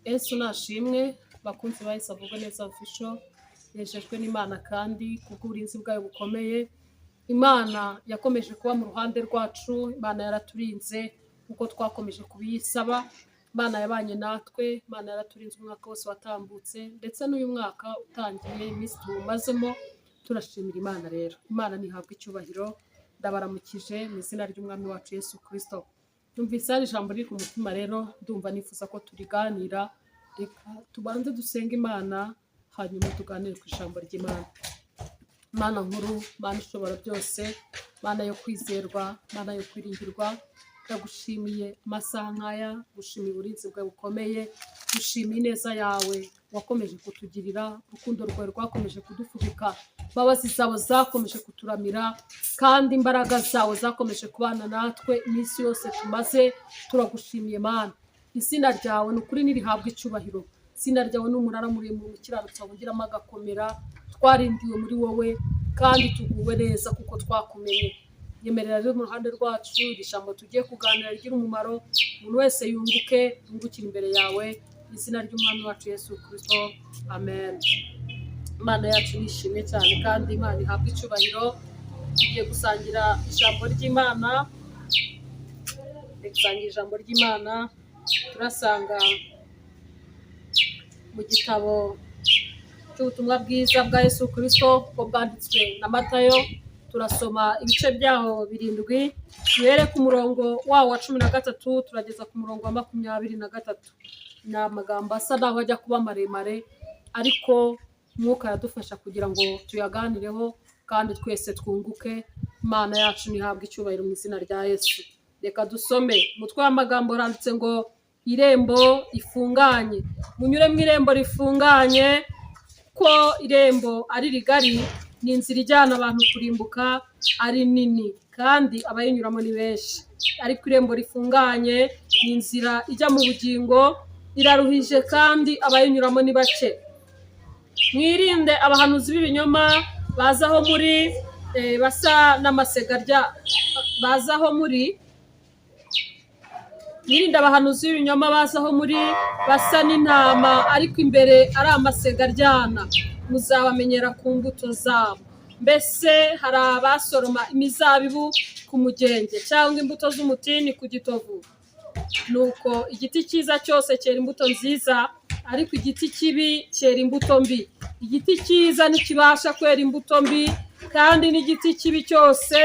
Yesu nashimwe bakunzi bahise avuga neza official yejejwe n'Imana kandi kubw'uburinzi bwayo bukomeye. Imana yakomeje kuba mu ruhande rwacu, Imana yaraturinze kuko twakomeje kubiyisaba. Imana yabanye natwe, Imana yaraturinze umwaka wose watambutse ndetse n'uyu mwaka utangiye iminsi tuwumazemo. Turashimira Imana rero. Imana nihabwa icyubahiro. Ndabaramukije mu izina ry'umwami wacu Yesu Kristo. Numvise ari ijambo riri ku mutima rero, ndumva nifuza ko turiganira. Reka tubanze dusenga Imana hanyuma tuganire ku ijambo ry'Imana. Mana nkuru, Mana ishobora byose, Mana yo kwizerwa, Mana yo kwiringirwa, ndagushimiye amasaha nk'aya, gushimiye uburinzi bwawe bukomeye, gushimiye ineza yawe wakomeje kutugirira, urukundo rwawe rwakomeje kudufubika, imbabazi zawe zakomeje kuturamira, kandi imbaraga zawe zakomeje kubana natwe iminsi yose tumaze. Turagushimiye Mana, izina ryawe ni ukuri nirihabwa icyubahiro. Izina ryawe ni umunara muremure ukiranutse wongiramo agakomera. Twarindiwe muri wowe kandi tuguwe neza kuko twakumenye. Nyemerera rero mu ruhande rwacu iri jambo tugiye kuganira rigira umumaro, umuntu wese yungukira imbere yawe, mu izina ry'umwami wacu Yesu Kristo, amen. Imana yacu nishimye cyane kandi Imana ihabwa icyubahiro. Tugiye gusangira ijambo ry'Imana. Gusangira ijambo ry'Imana turasanga mu gitabo cy'ubutumwa bwiza bwa Yesu Kristo uko bwanditswe na Matayo. Turasoma ibice byaho 7, duhere ku murongo wawo wa 13 turageza ku murongo wa 23. Ni amagambo asa naho ajya kuba maremare, ariko Mwuka yadufasha kugira ngo tuyaganireho kandi twese twunguke. Imana yacu nihabwa icyubahiro mu izina rya Yesu. Reka dusome. Umutwe w'amagambo uranditse ngo irembo rifunganye. Munyure mu irembo rifunganye, ko irembo ari rigari, ni inzira ijyana abantu kurimbuka ari nini, kandi abayinyuramo ni benshi. Ariko irembo rifunganye ni inzira ijya mu bugingo, iraruhije kandi abayinyuramo ni bake. Mwirinde abahanuzi b'ibinyoma bazaho muri basa n'amasegarya, bazaho muri mwirinde abahanuzi b'ibinyoma bazaho muri basa n'intama, ariko imbere ari amasegaryana. Muzabamenyera ku mbuto zabo. Mbese hari abasoroma imizabibu ku mugenge cyangwa imbuto z'umutini ku gitovu? Nuko igiti cyiza cyose cyera imbuto nziza, ariko igiti kibi cyera imbuto mbi. Igiti cyiza ntikibasha kwera imbuto mbi, kandi n'igiti kibi cyose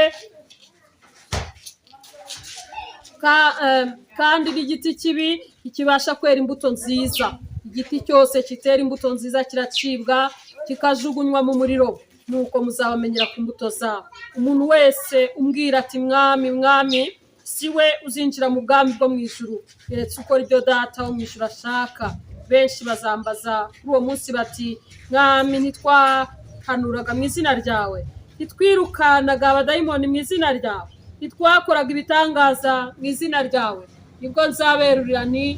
kandi n'igiti kibi ntikibasha kwera imbuto nziza. Igiti cyose kitera imbuto nziza kiracibwa kikajugunywa mu muriro. Nuko muzabamenyera ku mbuto zabo. Umuntu wese umbwira ati mwami mwami, si we uzinjira mu bwami bwo mu ijuru, keretse ukora ibyo Data wo mu ijuru ashaka. Benshi bazambaza kuri uwo munsi bati, mwami ntitwahanuraga mu izina ryawe, ntitwirukanaga abadayimoni mu izina ryawe, ntitwakoraga ibitangaza mu izina ryawe? Nibwo nzaberurira nti,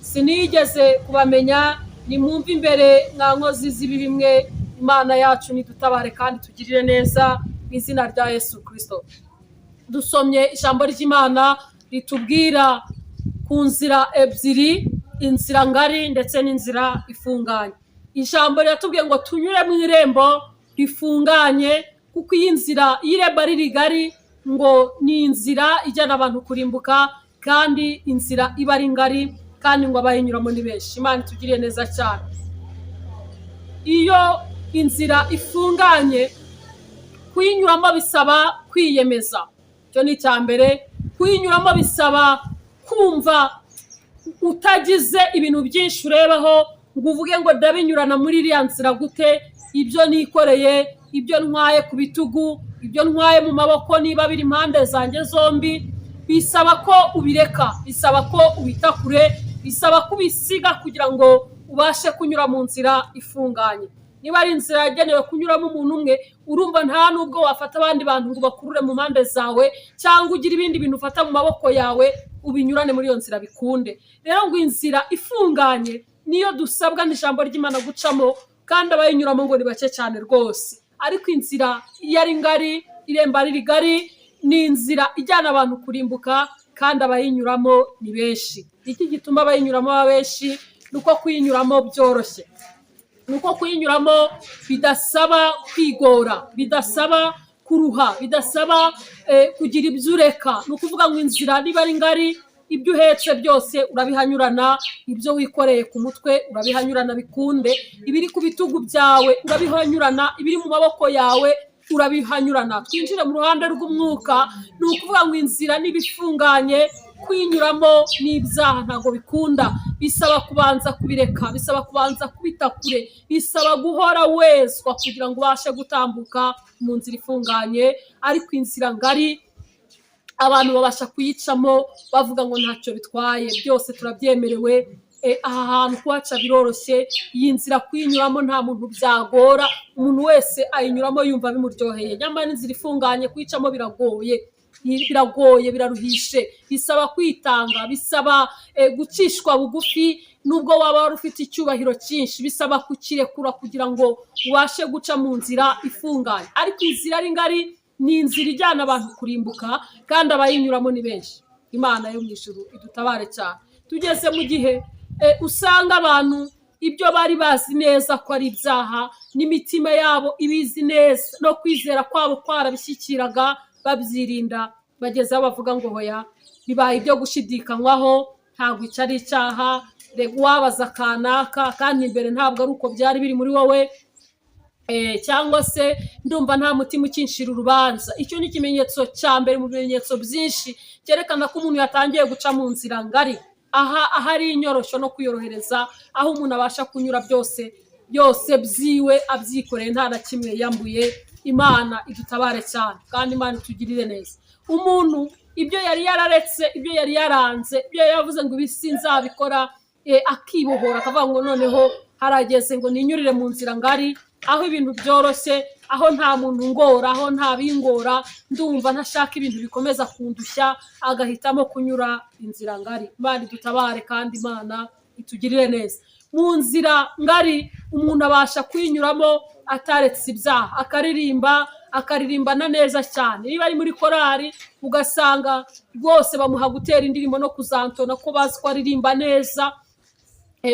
sinigeze kubamenya. Nimwumve imbere mwa nkozi z'ibibi mwe. Imana yacu nidutabare kandi tugirire neza mu izina rya Yesu Kristo. Dusomye ijambo ry'Imana ritubwira ku nzira ebyiri, inzira ngari ndetse n'inzira ifunganye. Ijambo riratubwiye ngo tunyure mu irembo rifunganye, kuko iyi nzira y'irembo ari rigari, ngo ni inzira ijyana abantu kurimbuka, kandi inzira iba ari ngari, kandi ngo abayinyuramo ni benshi. Imana itugiriye neza cyane. Iyo inzira ifunganye, kuyinyuramo bisaba kwiyemeza. Icyo ni icya mbere. Kuyinyuramo bisaba kumva utagize ibintu byinshi urebaho ngo uvuge ngo ndabinyurana muri iriya nzira gute. Ibyo nikoreye, ibyo ntwaye ku bitugu, ibyo ntwaye mu maboko, niba biri impande zanjye zombi, bisaba ko ubireka, bisaba ko ubita kure, bisaba kubisiga kugira ngo ubashe kunyura mu nzira ifunganye. Niba ari inzira yagenewe kunyuramo umuntu umwe, urumva nta nubwo wafata abandi bantu ngo bakurure mu mpande zawe, cyangwa ugira ibindi bintu ufata mu maboko yawe ubinyurane muri iyo nzira bikunde. Rero ngo inzira ifunganye niyo dusabwa n'ijambo ry'Imana gucamo, kandi abayinyuramo ngo ni bake cyane rwose. Ariko inzira iyo ari ngari, irembo ari rigari, ni inzira ijyana abantu kurimbuka, kandi abayinyuramo ni benshi. Iki gituma abayinyuramo baba benshi, nuko kuyinyuramo byoroshye, nuko kuyinyuramo bidasaba kwigora, bidasaba kuruha, bidasaba kugira ibyo ureka. Ni ukuvuga ngo inzira niba ari ngari, ibyo uhetse byose urabihanyurana, ibyo wikoreye ku mutwe urabihanyurana bikunde, ibiri ku bitugu byawe urabihanyurana, ibiri mu maboko yawe urabihanyurana. Twinjire mu ruhande rw'umwuka, ni ukuvuga ngo inzira n'ibifunganye, kuyinyuramo n'ibyaha ntabwo bikunda, bisaba kubanza kubireka, bisaba kubanza kubita kure, bisaba guhora wezwa kugira ngo ubashe gutambuka mu nzira ifunganye. Ariko inzira ngari abantu babasha kuyicamo bavuga ngo ntacyo bitwaye, byose turabyemerewe. Aha hantu kuhaca biroroshye, iyi nzira kuyinyuramo nta muntu byagora, umuntu wese ayinyuramo yumva bimuryoheye. Nyamara inzira ifunganye kuyicamo biragoye, biraruhishe, bisaba kwitanga, bisaba gucishwa bugufi. Nubwo waba wari ufite icyubahiro cyinshi, bisaba kukirekura kugira ngo ubashe guca mu nzira ifunganye. Ariko inzira ari ngari ni inzira ijyana abantu kurimbuka, kandi abayinyuramo ni benshi. Imana yo mu ijuru idutabare cyane. Tugeze mu gihe usanga abantu ibyo bari bazi neza ko ari ibyaha, n'imitima yabo ibizi neza, no kwizera kwabo kwarabishyikiraga, babyirinda, bageze aho bavuga ngo hoya bibaye ibyo gushidikanywaho, ntabwo icyo ari icyaha, rega uwabaza kanaka kandi imbere ntabwo ari uko byari biri muri wowe, cyangwa se ndumva nta mutima ukinshira urubanza. Icyo ni ikimenyetso cya mbere mu bimenyetso byinshi cyerekana ko umuntu yatangiye guca mu nzira ngari, ahari inyorosho no kwiyorohereza, aho umuntu abasha kunyura byose byiwe abyikoreye, nta na kimwe yambuye. Imana idutabare cyane kandi Imana itugirire neza. Umuntu ibyo yari yararetse, ibyo yari yaranze, ibyo yavuze ngo ibi sinzabikora, akibohora akavuga ngo noneho harageze ngo ninyurire mu nzira ngari, aho ibintu byoroshye, aho nta muntu ngora, aho nta bingora, ndumva ntashaka ibintu bikomeza kundushya, agahitamo kunyura inzira ngari. Imana idutabare kandi Imana itugirire neza. Mu nzira ngari umuntu abasha kuyinyuramo ataretse ibyaha, akaririmbana neza cyane. Niba ari muri korari ugasanga rwose bamuha gutera indirimbo no kuzantona ko bazi ko aririmba neza,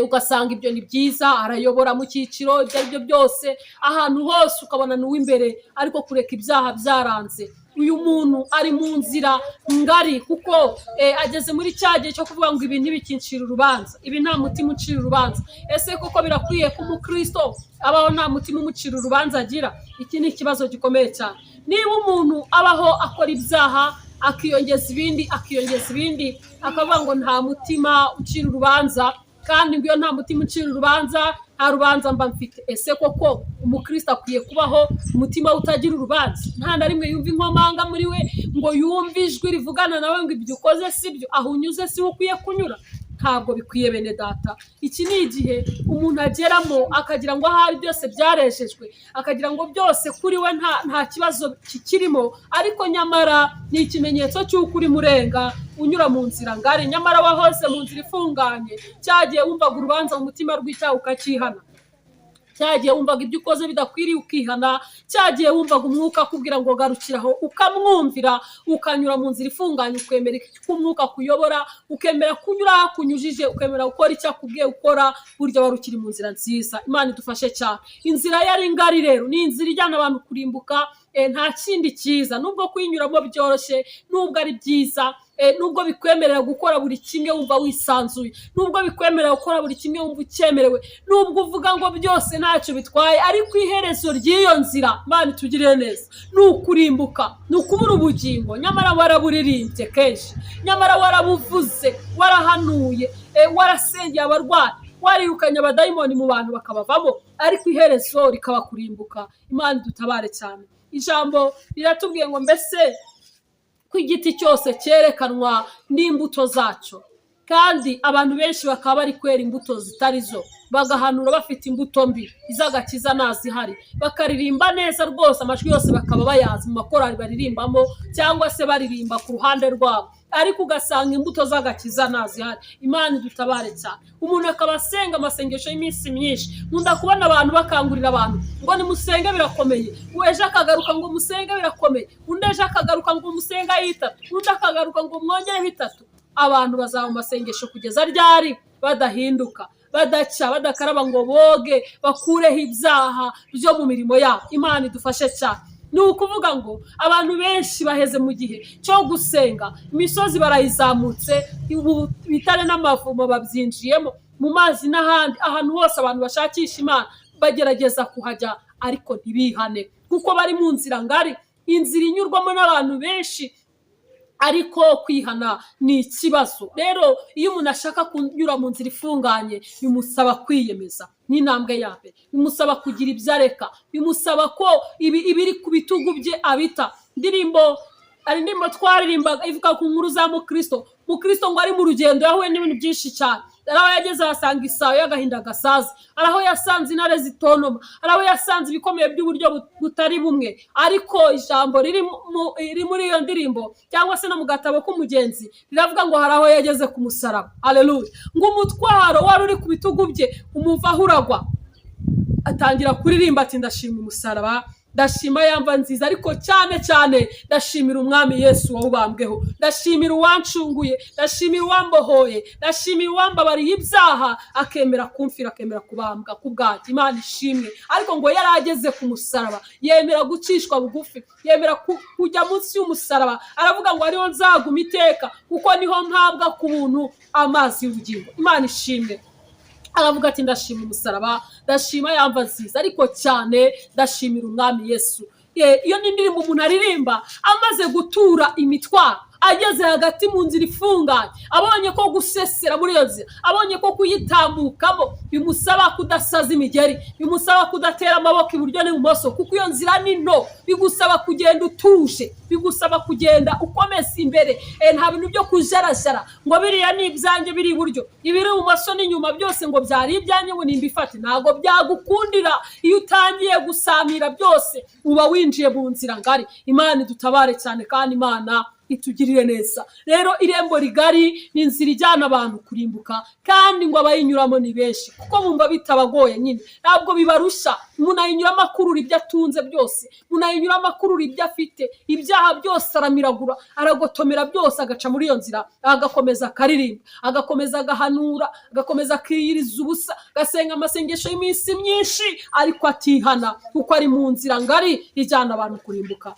ugasanga ibyo ni byiza, arayobora mu cyiciro ibyo ari byo byose, ahantu hose ukabona ni uw'imbere, ariko kureka ibyaha byaranze. Uyu muntu ari mu nzira ngari kuko ageze muri cya gihe cyo kuvuga ngo ibi ntibikincira urubanza, ibi nta mutima ucira urubanza. Ese koko birakwiye ko umukristo abaho nta mutima umucira urubanza agira? Iki ni ikibazo gikomeye cyane. Niba umuntu abaho akora ibyaha akiyongeza ibindi akavuga ngo nta mutima ucira urubanza, kandi ngo iyo nta mutima ucira urubanza nta rubanza mba mfite, ese koko umukristo akwiye kubaho umutima utagira urubanza? Nta na rimwe yumva inkomanga muri we ngo yumve ijwi rivugana nawe ngo ibyo ukoze sibyo, aho unyuze si ukwiye kunyura? Ntabwo bikwiye bene data. Iki ni igihe umuntu ageramo akagira ngo ahari byose byarejejwe, akagira ngo byose kuri we nta kibazo kikirimo, ariko nyamara ni ikimenyetso cy'uko uri murenga unyura mu nzira ngari. Nyamara wahoze mu nzira ifunganye, cyagiye wumvaga urubanza mu mutima rw'icyaha ukakihana, cyagiye wumvaga ibyo ukoze bidakwiriye ukihana, cyagiye wumvaga umwuka akubwira ngo garukiraho ukamwumvira, ukanyura mu nzira ifunganye, ukemera ko umwuka kuyobora, ukemera kunyura kunyujije, ukemera gukora icyo akubwiye gukora, burya wari ukiri mu nzira nziza. Imana idufashe cyane. Inzira yari ngari rero ni inzira ijyana abantu kurimbuka, nta kindi cyiza. Nubwo kuyinyuramo byoroshye, nubwo ari byiza, nubwo bikwemerera gukora buri kimwe wumva wisanzuye, nubwo bikwemerera gukora buri kimwe wumva ucyemerewe, nubwo uvuga ngo byose ntacyo bitwaye, ariko iherezo ry'iyo nzira Imana itugirire neza ni ukurimbuka, ni ukubura ubugingo. Nyamara waraburirimbye kenshi, nyamara warabuvuze, warahanuye, warasengeye abarwayi, warirukanye abadayimoni mu bantu bakabavamo, ariko iherezo rikaba kurimbuka. Imana idutabare cyane. Ijambo riratubwiye ngo mbese ko igiti cyose cyerekanwa n'imbuto zacyo, kandi abantu benshi bakaba bari kwera imbuto zitari zo, bagahanura bafite imbuto mbi, iz'agakiza nazihari, bakaririmba neza rwose, amajwi yose bakaba bayazi mu makorali baririmbamo cyangwa se baririmba ku ruhande rwabo, ariko ugasanga imbuto z'agakiza nazihari. Imana idutabare cyane. Umuntu akaba asenga amasengesho y'iminsi myinshi, nkunda kubona abantu bakangurira abantu ngo nimusenge birakomeye, uweje akagaruka ngo musenge birakomeye, undi ejo akagaruka ngo musenga y'itatu, undi akagaruka ngo mwongereho itatu. Abantu bazaba mu masengesho kugeza ryari badahinduka? badaca badakaraba ngo boge bakureho ibyaha byo mu mirimo yabo. Imana idufashe cyane. Ni ukuvuga ngo abantu benshi baheze mu gihe cyo gusenga, imisozi barayizamutse, ibitare n'amavumo babyinjiyemo, mu mazi n'ahandi, ahantu hose abantu bashakisha Imana bagerageza kuhajya ariko ntibihane kuko bari mu nzira ngari, inzira inyurwamo n'abantu benshi, ariko kwihana ni ikibazo. Rero iyo umuntu ashaka kunyura mu nzira ifunganye bimusaba kwiyemeza, n'intambwe ya mbere bimusaba kugira ibyo areka, bimusaba ko ibiri ku bitugu bye abita. Ari indirimbo twaririmbaga ivuga ku nkuru za Mukristo ngo ari mu rugendo yahuye n'ibintu byinshi cyane. Ari aho yageze ahasanga isayo y'agahinda gasazi, ari aho yasanze intare zitonoma, ari aho yasanze ibikomeye by'uburyo butari bumwe. Ariko ijambo riri muri iyo ndirimbo cyangwa se no mu gatabo k'umugenzi riravuga ngo hari aho yageze ku musaraba. Haleluya! Ngo umutwaro wari uri ku bitugu bye umuvaho uragwa, atangira kuririmba ati ndashima umusaraba, ndashima yamba nziza, ariko cyane cyane ndashimira umwami Yesu wawubambweho, ndashimira uwancunguye, ndashimira uwambohoye, ndashimira uwambabariye ibyaha akemera kumfira, akemera kubambwa ku bwanjye. Imana ishimwe. Ariko ngo yari ageze ku musaraba yemera gucishwa bugufi, yemera kujya munsi y'umusaraba, aravuga ngo ariho nzaguma iteka kuko niho mpabwa ku buntu amazi y'ubugingo. Imana ishimwe. Aravuga ati ndashima umusaraba, ndashima yamba nziza, ariko cyane ndashimira umwami Yesu. Iyo ni indirimbo umuntu aririmba amaze gutura imitwaro, ageze hagati mu nzira ifunganye, abonye ko gusesera muri iyo nzira, abonye ko kuyitambukamo bimusaba kudasaza imigeri, bimusaba kudatera amaboko iburyo n'ibumoso, kuko iyo nzira ni nto, bigusaba kugenda utuje, bigusaba kugenda ukomeza imbere. Nta bintu byo kujarajara ngo biriya ni ibyanjye biri iburyo, ibiri ibumoso n'inyuma byose ngo byari ibyanjye ngo nimbifate. Ntabwo byagukundira. Iyo utangiye gusamira byose uba winjiye mu nzira ngari. Imana idutabare cyane kandi Imana itugirire neza. Rero irembo rigari ni inzira ijyana abantu kurimbuka, kandi ngo abayinyuramo ni benshi kuko bumva bitabagoye nyine, ntabwo bibarusha. Umuntu ayinyuramo akurura ibyo atunze byose, umuntu ayinyuramo akurura ibyo afite, ibyaha byose aramiragura, aragotomera byose, agaca muri iyo nzira, agakomeza akaririmba, agakomeza agahanura, agakomeza akiyiriza ubusa, agasenga amasengesho y'iminsi myinshi, ariko atihana kuko ari mu nzira ngari ijyana abantu kurimbuka.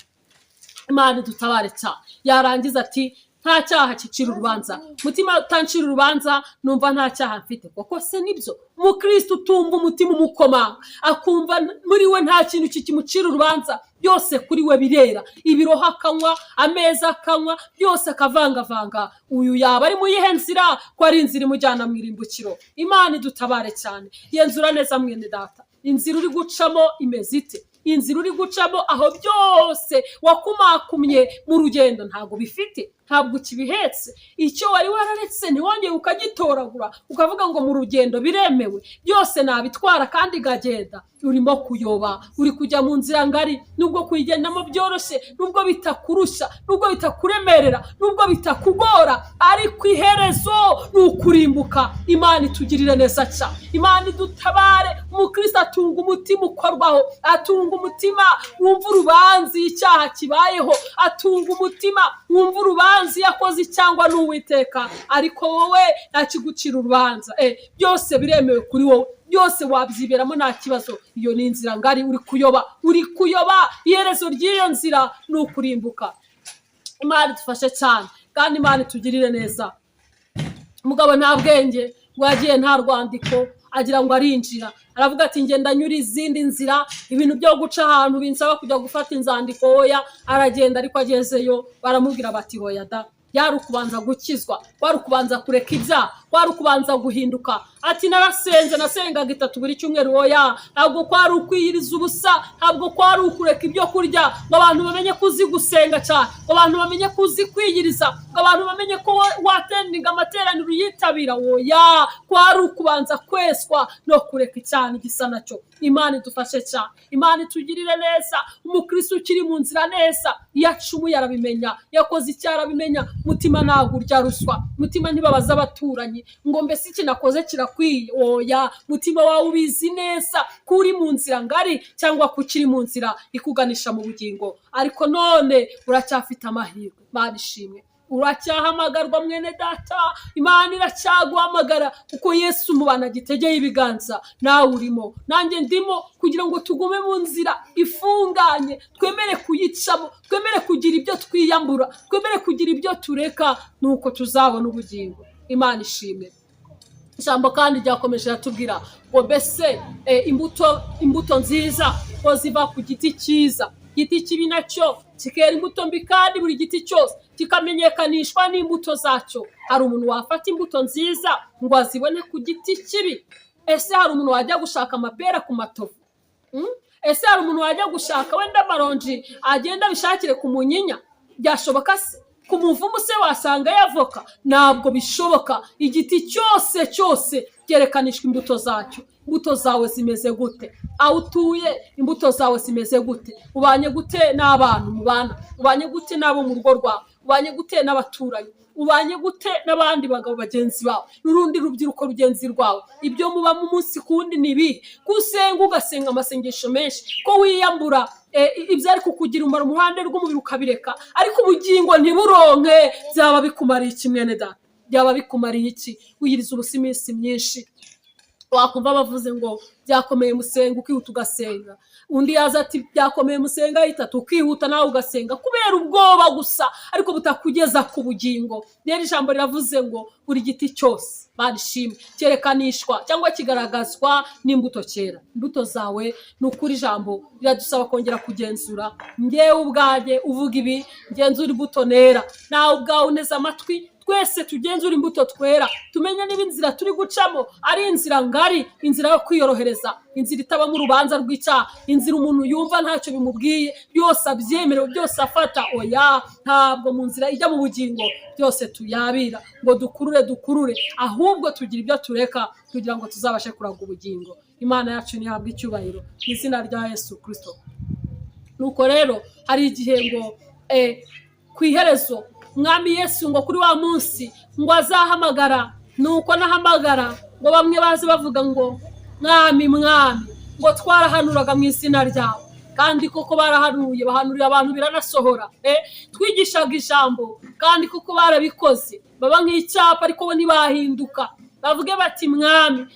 Imana dutabare cyane. Yarangiza ati nta cyaha kicira urubanza, mutima utancira urubanza, numva nta cyaha mfite. Koko se nibyo? Umukristo utumva umutima umukomanga, akumva muri we nta kintu kimucira urubanza, byose kuri we birera, ibiroha akanywa, ameza akanywa, byose akavangavanga, uyu yaba ari mu yihe nzira? Ko ari inzira imujyana mu irimbukiro. Imana idutabare cyane. Yenzura neza mwene data, inzira uri gucamo imeze ite? Inzira uri gucamo aho byose wakumakumye mu rugendo ntabwo bifite, ntabwo ukibihetse. Icyo wari wararetse ntiwongeye ukagitoragura ukavuga ngo mu rugendo biremewe, byose nabitwara kandi gagenda. Urimo kuyoba, uri kujya mu nzira ngari, nubwo kuyigendamo byoroshye, nubwo bitakurusha, nubwo bitakuremerera, nubwo bitakugora, ariko iherezo ni ukurimbuka. Imana itugirire neza cyane. Imana idutabare. Umukristo atunga umutima ukorwaho, atunga umutima wumva urubanza icyaha kibayeho, atunga umutima wumva urubanza yakoze cyangwa n'Uwiteka, ariko wowe ntakigucira urubanza. Byose biremewe kuri wowe, byose wabyiberamo nta kibazo. Iyo ni inzira ngari uri kuyoba, iherezo ry'iyo nzira ni ukurimbuka. Imana idufashe cyane kandi Imana itugirire neza. Umugabo nta bwenge, wagiye nta rwandiko, agira ngo arinjira, aravuga ati ngenda nyura izindi nzira, ibintu byo guca ahantu binsaba kujya gufata inzandiko. Oya, aragenda, ariko agezeyo baramubwira bati hoya da, yari ukubanza gukizwa, wari ukubanza kureka ibyaha, wari ukubanza guhinduka. Ati narasenze, nasengaga 3 buri cyumweru. Oya, ntabwo kwari ukwiyiriza ubusa, ntabwo kwari ukureka ibyo kurya ngo abantu bamenye kuzi gusenga cyane, ngo abantu bamenye kuzi kwiyiriza, ngo abantu bamenye ko watendinga amateraniro yitabira. Oya, kwari ukubanza kweswa no kureka cyane igisa nacyo. Imana idufashe cyane. Imana itugirire neza. Umukristo ukiri mu nzira neza, yacumuye arabimenya, yakoze icyaha arabimenya. Mutima ntabwo urya ruswa, mutima ntibabaza abaturanyi ngo mbese iki nakoze kirakwiye. Oya, mutima wawe ubizi neza ko uri mu nzira ngari cyangwa ko ukiri mu nzira ikuganisha mu bugingo, ariko none uracyafite amahirwe. Imana ishimwe. uracyahamagarwa mwene data, Imana iracyaguhamagara kuko Yesu mubana gitegeye ibiganza, nawe urimo nanjye ndimo, kugira ngo tugume mu nzira ifunganye, twemere kuyicamo, twemere kugira ibyo twiyambura, twemere kugira ibyo tureka, nuko tuzabona ubugingo. Imana ishimwe. Ijambo kandi ryakomeje ratubwira ngo mbese imbuto nziza ko ziva ku giti cyiza, igiti kibi nacyo kikera imbuto mbi, kandi buri giti cyose kikamenyekanishwa n'imbuto zacyo. Hari umuntu wafata imbuto nziza ngo azibone ku giti kibi? Ese hari umuntu wajya gushaka amapera ku matovu? Ese hari umuntu wajya gushaka wenda amaronji agenda bishakire ku munyinya? Byashoboka se? Ku muvumu se wasanga yavoka? Ntabwo bishoboka. Igiti cyose cyerekanishwa imbuto zacyo. Imbuto zawe zimeze gute? Aho utuye imbuto zawe zimeze gute? Ubanye gute n'abantu mubana? Ubanye gute n'abo mu rugo rwawe? Ubanye gute n'abaturanyi? Ubanye gute n'abandi bagabo bagenzi bawe, n'urundi rubyiruko rugenzi rwawe? Ibyo muba mu munsi kundi nibi gusenga, ugasenga amasengesho menshi, ko wiyambura ibyo ari kukugira umumaro mu ruhande rw'umubiri ukabireka, ariko ubugingo ntiburonke. Byaba bikumariye iki mwene data? Byaba bikumariye iki? Wiyiriza ubusa iminsi myinshi, wakumva bavuze ngo byakomeye musenga, ukihuta ugasenga. Undi yaza ati byakomeye musenga itatu, ukihuta nawe ugasenga kubera ubwoba gusa, ariko butakugeza ku bugingo. Rero ijambo riravuze ngo buri giti cyose barishimye cyerekanishwa cyangwa kigaragazwa n'imbuto cyera. Imbuto zawe ni ukuri. Ijambo riradusaba kongera kugenzura. Ngewe ubwanjye uvuga ibi, ngenzura imbuto nera. Nawe ubwawe uneze amatwi, twese tugenzura imbuto twera, tumenye niba inzira turi gucamo ari inzira ngari, inzira yo kwiyorohereza, inzira itabamo urubanza rw'icyaha, inzira umuntu yumva ntacyo bimubwiye, byose abyemerewe, byose afata. Oya, ntabwo mu nzira ijya mu bugingo byose tuyabira ngo dukurure, ahubwo tugira ibyo tureka kugira ngo tuzabashe kuraga ubugingo. Imana yacu nihabwe icyubahiro mu izina rya Yesu Kristo. Nuko rero hari igihe ngo ku iherezo Mwami Yesu ngo kuri wa munsi ngo azahamagara, nuko nahamagara ngo bamwe baze bavuga ngo mwami ngo twarahanuraga mu izina ryawe, kandi koko barahanuye, bahanurira abantu biranasohora. Twigishaga ijambo kandi koko barabikoze, baba nk'icyapa ariko bo ntibahinduka, bavuge bati mwami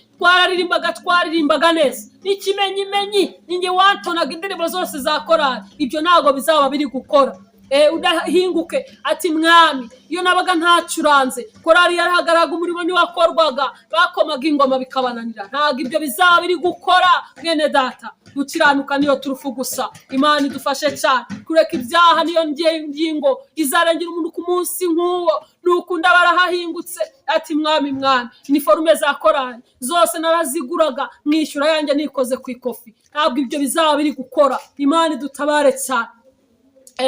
twaririmbaga neza, n'ikimenyimenyi ninjye wantonaga indirimbo zose za korali. Ibyo ntabwo bizaba biri gukora. Udahinguke ati mwami iyo nabaga ntacuranze, korali yarahagaraga, umurimo ntiwakorwaga, bakomaga ingoma bikabananira. Ntabwo ibyo bizaba biri gukora mwene data. Gukiranuka niyo turufu gusa. Imana idufashe cyane kureka ibyaha, niyo ngingo izarengera umuntu ku munsi nk'uwo. Nukunda barahahingutse ati mwami iniforume za korali zose naraziguraga, mwishyura yanjye nikoze ku ikofi. Ntabwo ibyo bizaba biri gukora. Imana idutabare cyane.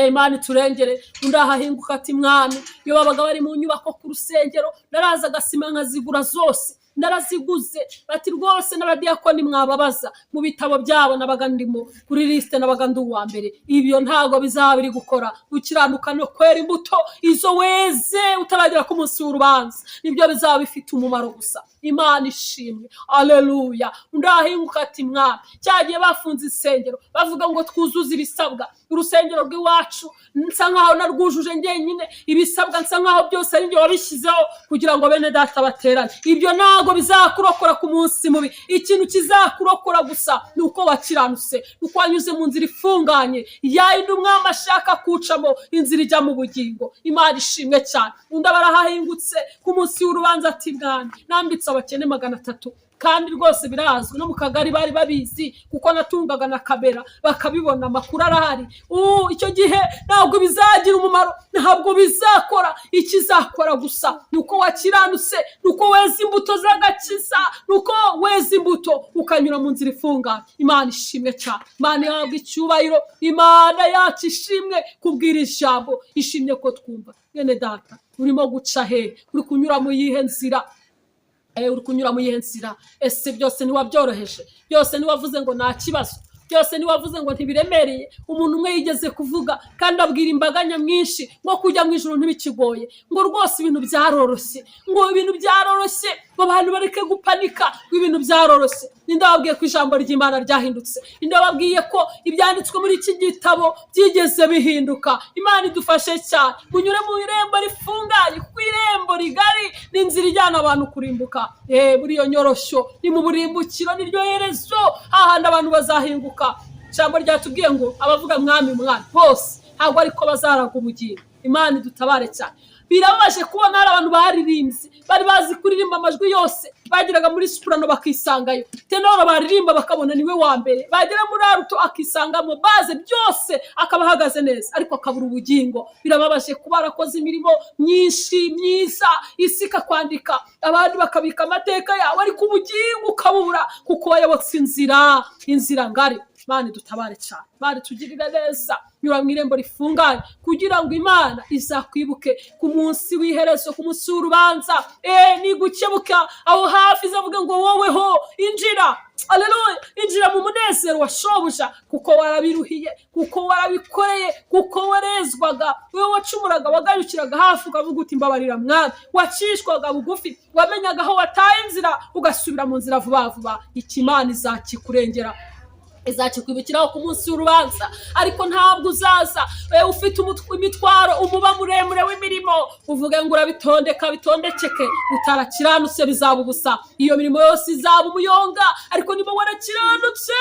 Imana turengere. Undi ahahinguka ati mwami iyo babaga bari mu nyubako ku rusengero, naraza agasima nkazigura zose, naraziguze. Bati rwose n'abadiyakoni mwababaza, mu bitabo byabo nabaga ndimo kuri liste, nabaga ndi uwa mbere. Ibyo ntabwo bizaba biri gukora. Gukiranuka no kwera imbuto izo weze utaragera ku munsi w'urubanza, nibyo bizaba bifite umumaro gusa. Imana ishimwe. Haleluya. Undi ahinguka ati mwami cyagiye bafunze isengero bavuga ngo twuzuze ibisabwa. Urusengero rw'iwacu nsa nkaho narwujuje ngenyine ibisabwa, nsa nkaho byose ari njye wabishyizeho kugira ngo bene data baterane. Ibyo ntabwo bizakurokora ku munsi mubi. Ikintu kizakurokora gusa ni uko wakiranutse, uko wanyuze mu nzira ifunganye, yayindi umwami ashaka kucamo, inzira ijya mu bugingo. Imana ishimwe cyane. Undi barahahingutse ku munsi w'urubanza ati mwami nambitse abakene 300, kandi rwose birazwi no mu kagari bari babizi kuko natungaga na kamera bakabibona, amakuru arahari. Icyo gihe ntabwo bizagira umumaro, ntabwo bizakora. Ikizakora gusa nuko wakiranutse, nuko weza imbuto z'agakiza, nuko weza imbuto ukanyura mu nzira ifunganye. Imana ishimwe cyane. Imana yahabwa icyubahiro. Imana yacu ishimwe kubwira ijambo, ishimye ko twumva. Mwene data urimo guca he? Uri kunyura mu yihe nzira? Uri kunyura mu yihe nzira? Ese byose niwabyoroheje? Byose niwavuze ngo nta kibazo? Byose niwavuze ngo ntibiremereye? Umuntu umwe yigeze kuvuga kandi abwira imbaga nyamwinshi ngo kujya mu ijuru ntibikigoye, ngo rwose ibintu byaroroshye, ngo ibintu byaroroshye, ngo abantu bareke gupanika, ngo ibintu byaroroshye. ninde wabwiye ko ijambo ry'Imana ryahindutse? Ninde wabwiye ko ibyanditswe muri iki gitabo byigeze bihinduka? Imana idufashe cyane kunyure mu irembo rifunganye, kuko irembo rigari ni inzira ijyana abantu kurimbuka. Muri iyo nyoroshyo ni mu burimbukiro, niryo herezo, hahandi abantu bazahinguka. Ijambo ryatubwiye ngo abavuga mwami mwami bose ntabwo ariko bazaraga ubugingo. Imana idutabare cyane. Birabaje kubona hari abantu baririmbye bari bazi kuririmba amajwi yose, bagiraga muri soprano bakisangayo, tenoro baririmba bakabona niwe wa mbere, bagera muri alto akisangamo, baze byose akaba ahagaze neza, ariko akabura ubugingo. Birababaje kuba arakoze imirimo myinshi myiza, isi ikakwandika, abandi bakabika amateka yawe, ariko ubugingo ukabura kuko wayobotse inzira ngari. Imana idutabare cyane, Imana tugirira neza. Nyura mu irembo rifunganye kugira ngo Imana izakwibuke ku munsi w'iherezo, ku munsi w'urubanza. Nigukebuka aho hafi izavuga ngo woweho injira, haleluya, injira mu munezero wa shobuja, kuko warabiruhiye, kuko warabikoreye, kuko warezwaga, wewe wacumuraga, wagayukiraga hafi ukavuga uti mbabarira mwana, wacishwaga bugufi, wamenyaga aho wataye inzira ugasubira mu nzira vuba vuba. Imana izakikurengera, izakikwibukiraho ku munsi w'urubanza. Ariko ntabwo uzaza ufite imitwaro, umuba muremure w'imirimo, uvuge ngo urabitondeka bitondekeke, utarakiranutse bizaba ubusa. Iyo mirimo yose izaba umuyonga, ariko niba warakiranutse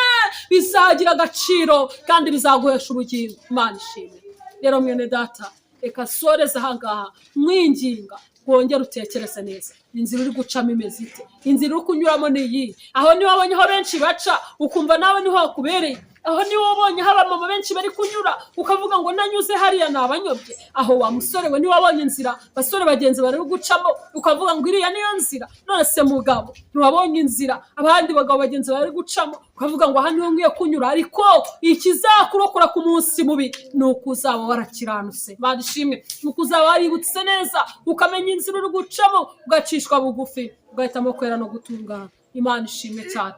bizagira agaciro kandi bizaguhesha ubugingo. Imana ishimwe. Rero mwene data, reka soreza ahangaha mwinginga wongera utekereze neza, inzira uri gucamo imeze ite? Inzira uri kunyuramo ni iyi? Aho niho wabonye aho benshi baca ukumva nawe niho hakubereye? Aho niho wabonye aho abamama benshi bari kunyura ukavuga ngo nanyuze hariya nabanyobye? Aho wa musore we niho wabonye inzira basore bagenzi bari gucamo ukavuga ngo iriya niyo nzira? None se mugabo, ntiwabonye inzira abandi bagabo bagenzi bari gucamo ukavuga ngo aha niho nkwiye kunyura? Ariko ikizakurokora ku munsi mubi ni uko uzaba warakiranutse. Imana ishimwe. Ni uko uzaba waributse neza, ukamenya inzira uri gucamo, ugacishwa bugufi, ugahitamo kwera no gutungana. Imana ishimwe cyane.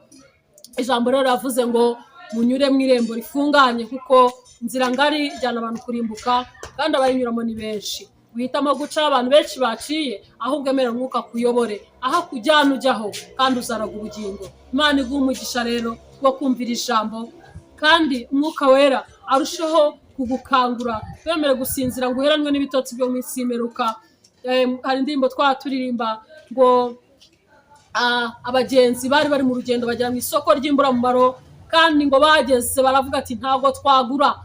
Ijambo rero ravuze ngo munyure mu irembo rifunganye, kuko inzira ngari ijyana abantu kurimbuka, kandi abayinyuramo ni benshi. Uhitamo guca abantu benshi baciye, ahubwo emera Mwuka kuyobore, aho kujyana ujyaho, kandi uzaraga ubugingo. Imana iguha umugisha rero wo kumvira ijambo, kandi Umwuka wera arushaho kugukangura, wemere gusinzira ngo uheranwe n'ibitotsi byo mu isi y'imperuka. Hari indirimbo turirimba ngo abagenzi bari mu rugendo bagera mu isoko ry'imburamumaro, kandi ngo bageze baravuga ati ntabwo twagura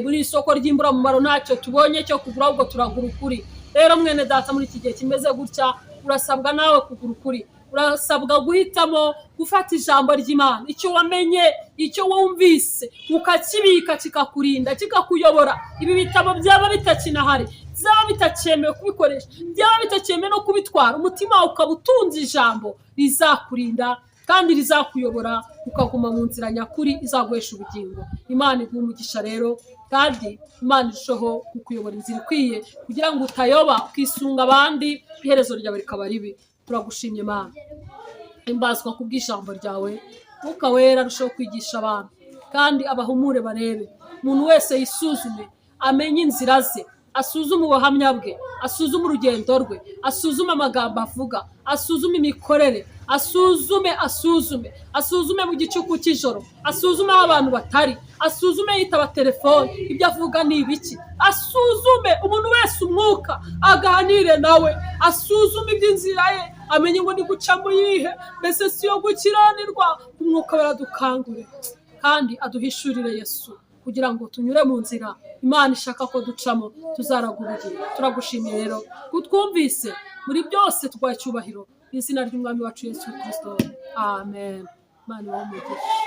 muri isoko ry'imburamumaro, ntacyo tubonye cyo kugura, ahubwo turagura ukuri. Rero mwene data, muri iki gihe kimeze gutya, urasabwa nawe kugura ukuri. Urasabwa guhitamo gufata ijambo ry'Imana, icyo wamenye, icyo wumvise, ukakibika kikakurinda, kikakuyobora. Ibi bitabo byaba bitakinahari, byaba bitakyemewe kubikoresha, byaba bitakyemewe no kubitwara, umutima wawe ukaba utunze ijambo rizakurinda kandi rizakuyobora, ukaguma mu nzira nyakuri izaguhesha ubugingo. Imana iguha umugisha rero, kandi Imana irushaho kukuyobora inzira ikwiye, kugira ngo utayoba ukisunga abandi, iherezo ryawe rikaba ribi. Turagushimye Imana, imbazwa kubw'ijambo ryawe. Mwuka wera arushaho kwigisha abantu, kandi abahumure barebe. Umuntu wese yisuzume, amenye inzira ze, asuzume ubuhamya bwe, asuzume urugendo rwe, asuzume amagambo avuga, asuzume imikorere, asuzume mu gicuku cy'ijoro, asuzume aho abantu batari, asuzume yitaba telefone, ibyo avuga ni ibiki, asuzume umuntu wese Umwuka aganire nawe, asuzume iby'inzira ye, amenye ngo ni guca mu yihe, mbese si yo gukiranirwa. Umwuka baradukangure kandi aduhishurire Yesu, kugira ngo tunyure mu nzira Imana ishaka ko ducamo, tuzaraga ubugingo. Turagushimiye rero kutwumvise, muri byose twacyubahiro, mu izina ry'Umwami wacu Yesu Kristo. Amen. Imana ibahe umugisha.